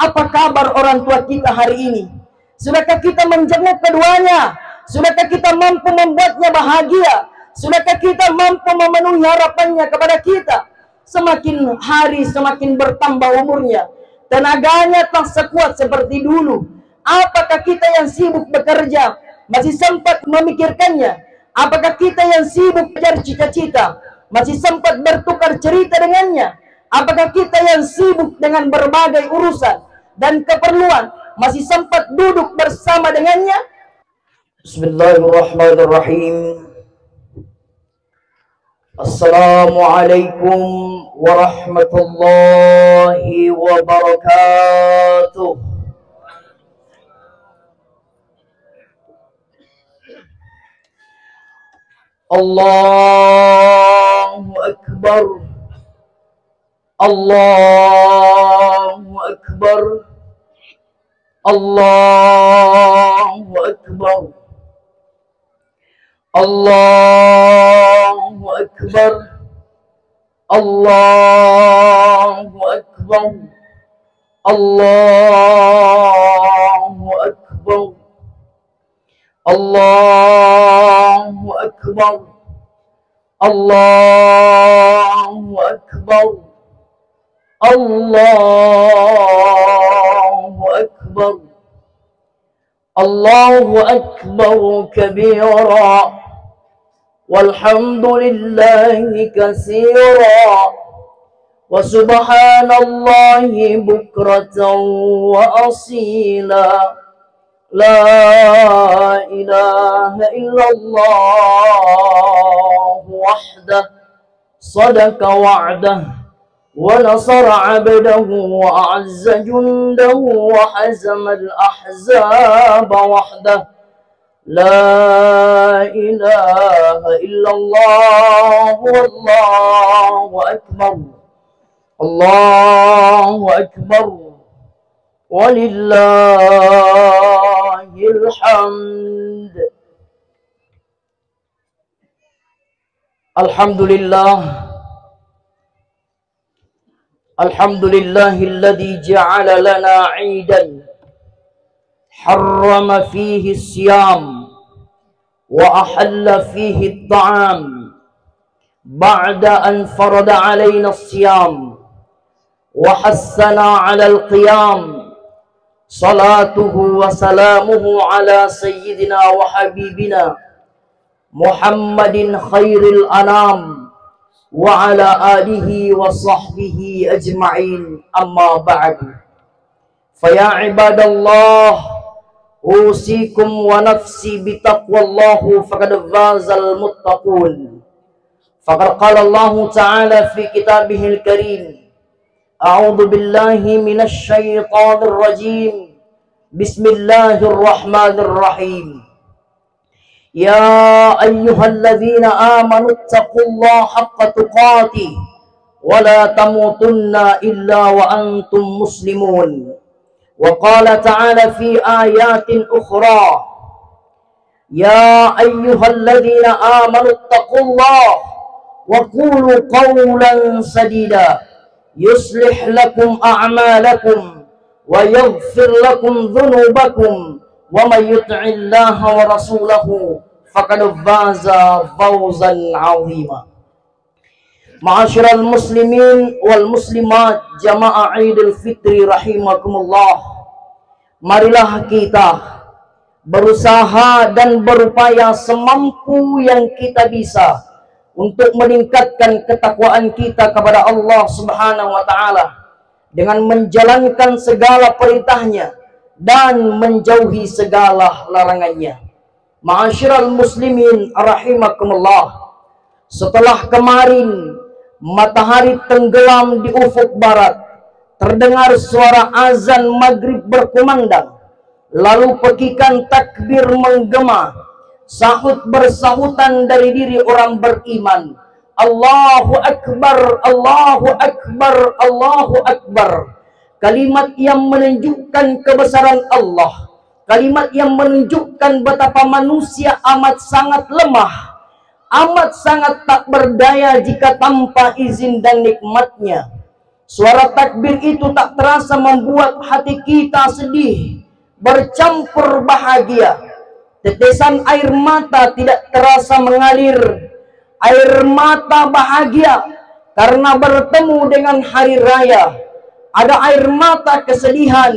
Apa kabar orang tua kita hari ini? Sudahkah kita menjenguk keduanya? Sudahkah kita mampu membuatnya bahagia? Sudahkah kita mampu memenuhi harapannya kepada kita? Semakin hari semakin bertambah umurnya, tenaganya tak sekuat seperti dulu. Apakah kita yang sibuk bekerja masih sempat memikirkannya? Apakah kita yang sibuk mengejar cita-cita masih sempat bertukar cerita dengannya? Apakah kita yang sibuk dengan berbagai urusan dan keperluan masih sempat duduk bersama dengannya? Bismillahirrahmanirrahim. Assalamualaikum warahmatullahi wabarakatuh. Allahu Akbar. Allahu Akbar. Allahu Akbar. Allahu Akbar. Allahu Akbar. Allahu Akbar. Allahu Akbar. Allahu Akbar. Allahu Akbar. Allahu Akbar kabira. Walhamdulillahi katsira. Wa subhanallahi bukratan wa asila. La ilaha illallah wahdah sadaqa wa'dah wa nasara 'abdahu wa a'azza jundahu wa hazama al-ahzaba wahdah. La ilaha illallah wallahu akbar. Allahu akbar. Walillahil hamd. Alhamdulillah. Alhamdulillahilladzi ja'ala lana 'idan harrama fihi as-siyam wa ahalla fihi at-ta'am ba'da an farada 'alaina as-siyam wa hassana 'ala al-qiyam. Salatuhu wa salamuhu ala sayyidina wa habibina Muhammadin khairil anam wa ala alihi wa sahbihi ajma'in, amma ba'du. Faya ibadallah, usikum wa nafsi bitaqwallahu faqad fazal muttaqun. Faqad qala Allah ta'ala fi kitabihil karim, a'udzu billahi minasy syaithanir rajim. Bismillahirrahmanirrahim. Ya ayyuhalladzina amanu taqullaha haqqa tuqatih wa la tamutunna illa wa antum muslimun. Wa qala ta'ala fi ayatin ukhra, ya ayyuhalladzina amanu taqullaha wa qulu qawlan sadida yuslih lakum a'malakum wa yaghfir lakum dhunubakum wa may yuti'illaha wa rasulahu faqad faza fawzan 'azima. Ma'asyiral muslimin wal muslimat jamaah Idul Fitri rahimakumullah. Marilah kita berusaha dan berupaya semampu yang kita bisa untuk meningkatkan ketakwaan kita kepada Allah Subhanahu wa ta'ala dengan menjalankan segala perintahnya dan menjauhi segala larangannya. Ma'asyiral muslimin rahimakumullah, setelah kemarin matahari tenggelam di ufuk barat, terdengar suara azan maghrib berkumandang, lalu pekikan takbir menggema, sahut bersahutan dari diri orang beriman. Allahu Akbar, Allahu Akbar, Allahu Akbar. Kalimat yang menunjukkan kebesaran Allah, kalimat yang menunjukkan betapa manusia amat sangat lemah, amat sangat tak berdaya jika tanpa izin dan nikmatnya. Suara takbir itu tak terasa membuat hati kita sedih, bercampur bahagia. Tetesan air mata tidak terasa mengalir, air mata bahagia karena bertemu dengan hari raya. Ada air mata kesedihan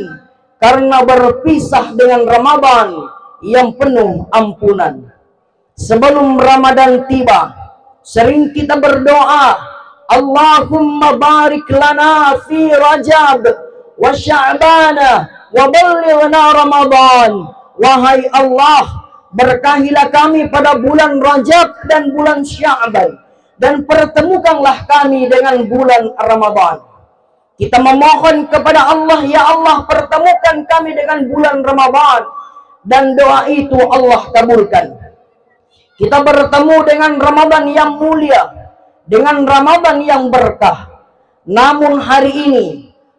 karena berpisah dengan Ramadan yang penuh ampunan. Sebelum Ramadan tiba, sering kita berdoa, Allahumma barik lana fi Rajab wa Sya'bana wa ballighna Ramadan. Wahai Allah, berkahilah kami pada bulan Rajab dan bulan Sya'ban, dan pertemukanlah kami dengan bulan Ramadan. Kita memohon kepada Allah, ya Allah, pertemukan kami dengan bulan Ramadan, dan doa itu Allah kabulkan. Kita bertemu dengan Ramadan yang mulia, dengan Ramadan yang berkah. Namun hari ini,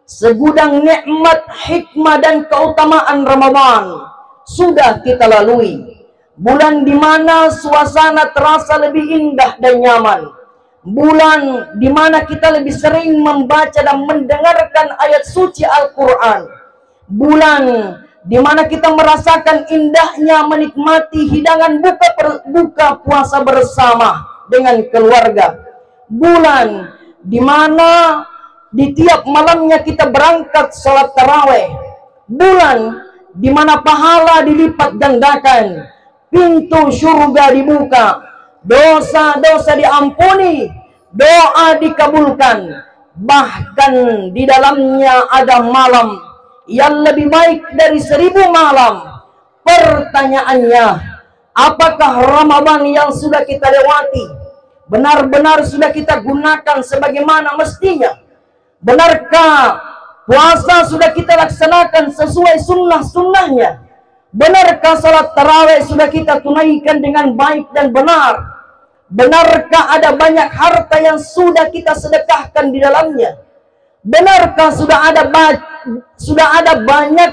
segudang nikmat, hikmah dan keutamaan Ramadan sudah kita lalui. Bulan di mana suasana terasa lebih indah dan nyaman. Bulan di mana kita lebih sering membaca dan mendengarkan ayat suci Al-Quran. Bulan di mana kita merasakan indahnya menikmati hidangan buka puasa bersama dengan keluarga. Bulan di mana di tiap malamnya kita berangkat sholat taraweh. Bulan di mana pahala dilipat gandakan, pintu surga dibuka, dosa-dosa diampuni, doa dikabulkan. Bahkan di dalamnya ada malam yang lebih baik dari 1000 malam. Pertanyaannya, apakah Ramadan yang sudah kita lewati benar-benar sudah kita gunakan sebagaimana mestinya? Benarkah puasa sudah kita laksanakan sesuai sunnah-sunnahnya? Benarkah salat tarawih sudah kita tunaikan dengan baik dan benar? Benarkah ada banyak harta yang sudah kita sedekahkan di dalamnya? Benarkah sudah ada banyak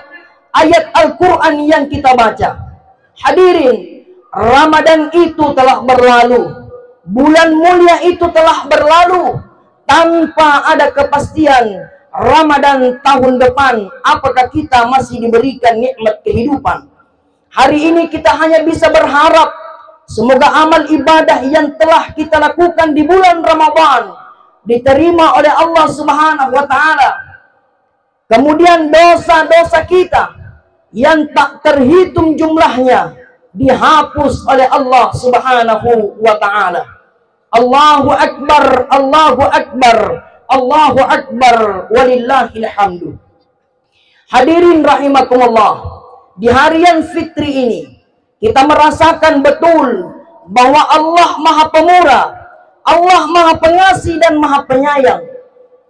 ayat Al-Quran yang kita baca? Hadirin, Ramadan itu telah berlalu. Bulan mulia itu telah berlalu tanpa ada kepastian Ramadan tahun depan apakah kita masih diberikan nikmat kehidupan. Hari ini kita hanya bisa berharap semoga amal ibadah yang telah kita lakukan di bulan Ramadan diterima oleh Allah Subhanahu wa taala. Kemudian dosa-dosa kita yang tak terhitung jumlahnya dihapus oleh Allah Subhanahu wa ta'ala. Allahu Akbar, Allahu Akbar, Allahu Akbar, walillahil hamdu. Hadirin rahimakumullah, di harian fitri ini kita merasakan betul bahwa Allah Maha Pemurah, Allah Maha Pengasih dan Maha Penyayang.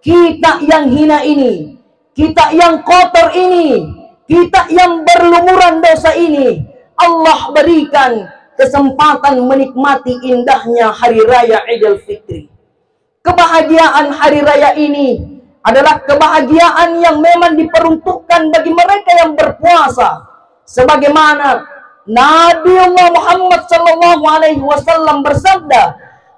Kita yang hina ini, kita yang kotor ini, kita yang berlumuran dosa ini, Allah berikan kesempatan menikmati indahnya hari raya Idul Fitri. Kebahagiaan hari raya ini adalah kebahagiaan yang memang diperuntukkan bagi mereka yang berpuasa. Sebagaimana Nabi Muhammad SAW bersabda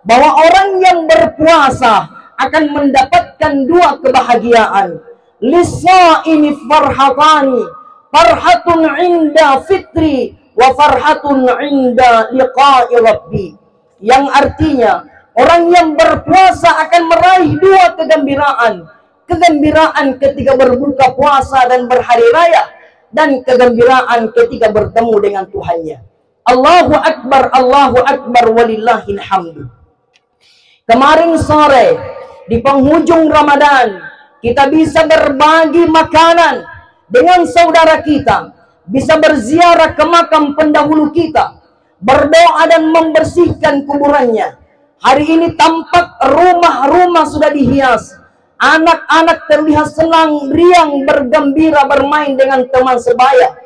bahwa orang yang berpuasa akan mendapatkan 2 kebahagiaan. Lis-shaimi farhatani, farhatun inda fitri wa farhatun inda liqa'i rabbi. Yang artinya orang yang berpuasa akan meraih 2 kegembiraan. Kegembiraan ketika berbuka puasa dan berhari raya, dan kegembiraan ketika bertemu dengan Tuhannya. Allahu Akbar, walillahil hamdu. Kemarin sore di penghujung Ramadan kita bisa berbagi makanan dengan saudara kita, bisa berziarah ke makam pendahulu kita, berdoa dan membersihkan kuburannya. Hari ini tampak rumah-rumah sudah dihias, anak-anak terlihat senang, riang, bergembira bermain dengan teman sebaya.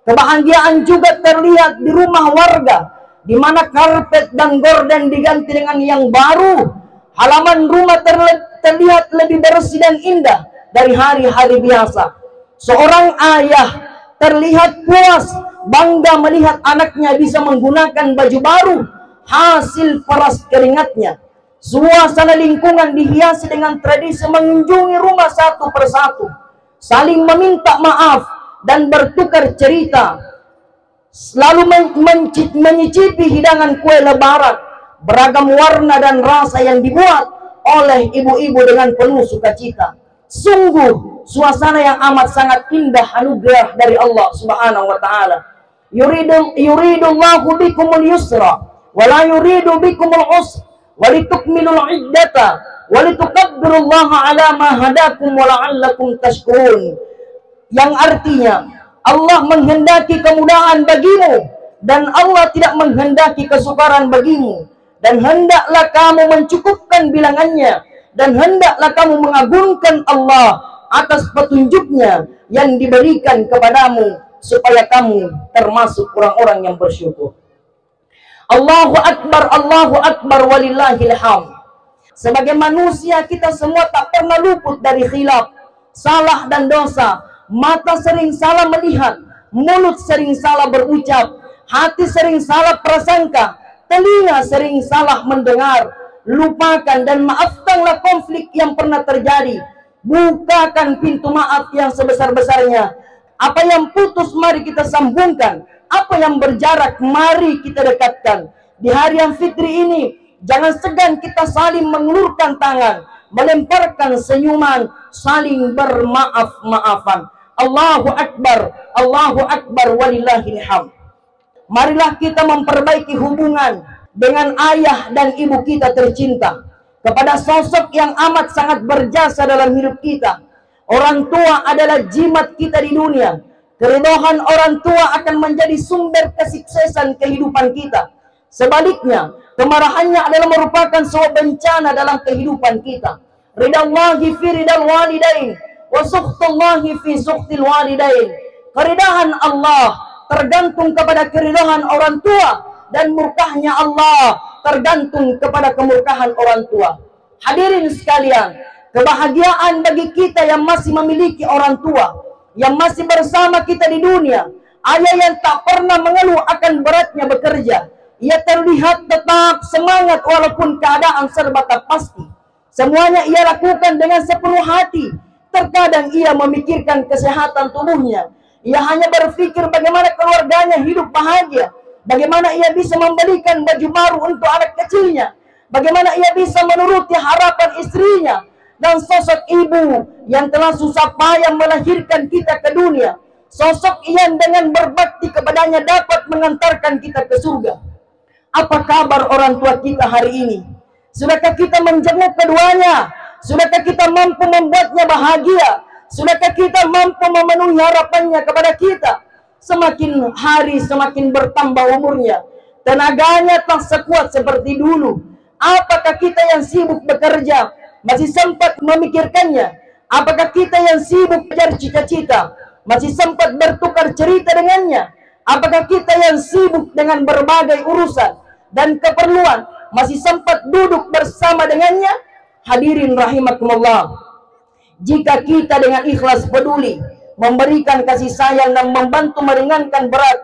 Kebahagiaan juga terlihat di rumah warga, di mana karpet dan gorden diganti dengan yang baru. Halaman rumah terlihat lebih bersih dan indah dari hari-hari biasa. Seorang ayah terlihat puas, bangga melihat anaknya bisa menggunakan baju baru hasil peras keringatnya. Suasana lingkungan dihiasi dengan tradisi mengunjungi rumah satu persatu, saling meminta maaf dan bertukar cerita, selalu menyicipi hidangan kue lebaran, beragam warna dan rasa yang dibuat oleh ibu-ibu dengan penuh sukacita. Sungguh suasana yang amat sangat indah, anugerah dari Allah Subhanahu wa taala. Yuridullahu bikumul yusra wa la yuridu bikumul usra walitukmilul iddata walitukabbirullaha ala ma hadakum wa la'allakum tashkurun. Yang artinya Allah menghendaki kemudahan bagimu dan Allah tidak menghendaki kesukaran bagimu, dan hendaklah kamu mencukupkan bilangannya, dan hendaklah kamu mengagungkan Allah atas petunjuknya yang diberikan kepadamu supaya kamu termasuk orang-orang yang bersyukur. Allahu Akbar walillahil hamd. Sebagai manusia kita semua tak pernah luput dari khilaf, salah dan dosa. Mata sering salah melihat, mulut sering salah berucap, hati sering salah prasangka, telinga sering salah mendengar. Lupakan dan maafkanlah konflik yang pernah terjadi. Bukakan pintu maaf yang sebesar-besarnya. Apa yang putus mari kita sambungkan, apa yang berjarak mari kita dekatkan. Di hari yang fitri ini jangan segan kita saling mengulurkan tangan, melemparkan senyuman, saling bermaaf-maafan. Allahu Akbar walillahil hamd. Marilah kita memperbaiki hubungan dengan ayah dan ibu kita tercinta, kepada sosok yang amat sangat berjasa dalam hidup kita. Orang tua adalah jimat kita di dunia. Keridhaan orang tua akan menjadi sumber kesuksesan kehidupan kita. Sebaliknya, kemarahannya adalah merupakan sebuah bencana dalam kehidupan kita. Ridallahi fi ridal walidain wa sukhtullahi fi sukhtil walidain. Keridhaan Allah tergantung kepada keridhaan orang tua, dan murkahnya Allah tergantung kepada kemurkahan orang tua. Hadirin sekalian, kebahagiaan bagi kita yang masih memiliki orang tua, yang masih bersama kita di dunia. Ayah yang tak pernah mengeluh akan beratnya bekerja. Ia terlihat tetap semangat walaupun keadaan serba tak pasti. Semuanya ia lakukan dengan sepenuh hati. Terkadang ia memikirkan kesehatan tubuhnya. Ia hanya berpikir bagaimana keluarganya hidup bahagia, bagaimana ia bisa membelikan baju baru untuk anak kecilnya, bagaimana ia bisa menuruti harapan istrinya. Dan sosok ibu yang telah susah payah melahirkan kita ke dunia, sosok yang dengan berbakti kepadanya dapat mengantarkan kita ke surga. Apa kabar orang tua kita hari ini? Sudahkah kita menjenguk keduanya? Sudahkah kita mampu membuatnya bahagia? Sudahkah kita mampu memenuhi harapannya kepada kita? Semakin hari semakin bertambah umurnya, tenaganya tak sekuat seperti dulu. Apakah kita yang sibuk bekerja masih sempat memikirkannya? Apakah kita yang sibuk mengejar cita-cita masih sempat bertukar cerita dengannya? Apakah kita yang sibuk dengan berbagai urusan dan keperluan masih sempat duduk bersama dengannya? Hadirin rahimakumullah, jika kita dengan ikhlas peduli memberikan kasih sayang dan membantu meringankan berat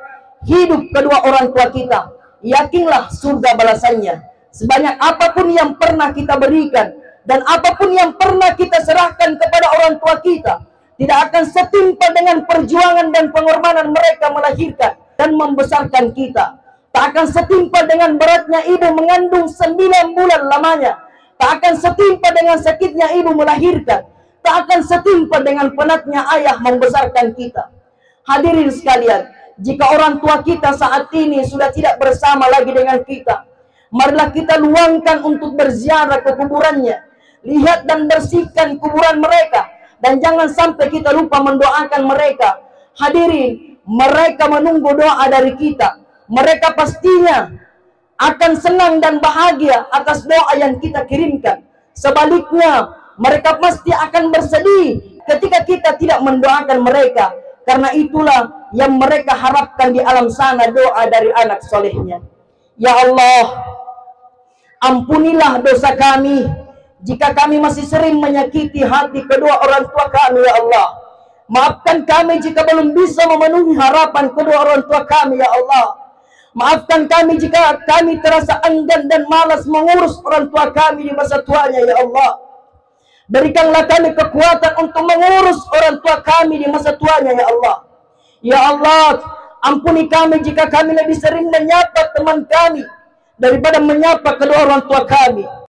hidup kedua orang tua kita, yakinlah surga balasannya. Sebanyak apapun yang pernah kita berikan dan apapun yang pernah kita serahkan kepada orang tua kita, tidak akan setimpal dengan perjuangan dan pengorbanan mereka melahirkan dan membesarkan kita. Tak akan setimpal dengan beratnya ibu mengandung 9 bulan lamanya. Tak akan setimpal dengan sakitnya ibu melahirkan. Tak akan setimpal dengan penatnya ayah membesarkan kita. Hadirin sekalian, jika orang tua kita saat ini sudah tidak bersama lagi dengan kita, marilah kita luangkan untuk berziarah ke kuburannya. Lihat dan bersihkan kuburan mereka, dan jangan sampai kita lupa mendoakan mereka. Hadirin, mereka menunggu doa dari kita. Mereka pastinya akan senang dan bahagia atas doa yang kita kirimkan. Sebaliknya, mereka pasti akan bersedih ketika kita tidak mendoakan mereka. Karena itulah yang mereka harapkan di alam sana, doa dari anak solehnya. Ya Allah, ampunilah dosa kami jika kami masih sering menyakiti hati kedua orang tua kami, ya Allah. Maafkan kami jika belum bisa memenuhi harapan kedua orang tua kami, ya Allah. Maafkan kami jika kami terasa enggan dan malas mengurus orang tua kami di masa tuanya, ya Allah. Berikanlah kami kekuatan untuk mengurus orang tua kami di masa tuanya, ya Allah. Ya Allah, ampuni kami jika kami lebih sering menyapa teman kami daripada menyapa kedua orang tua kami.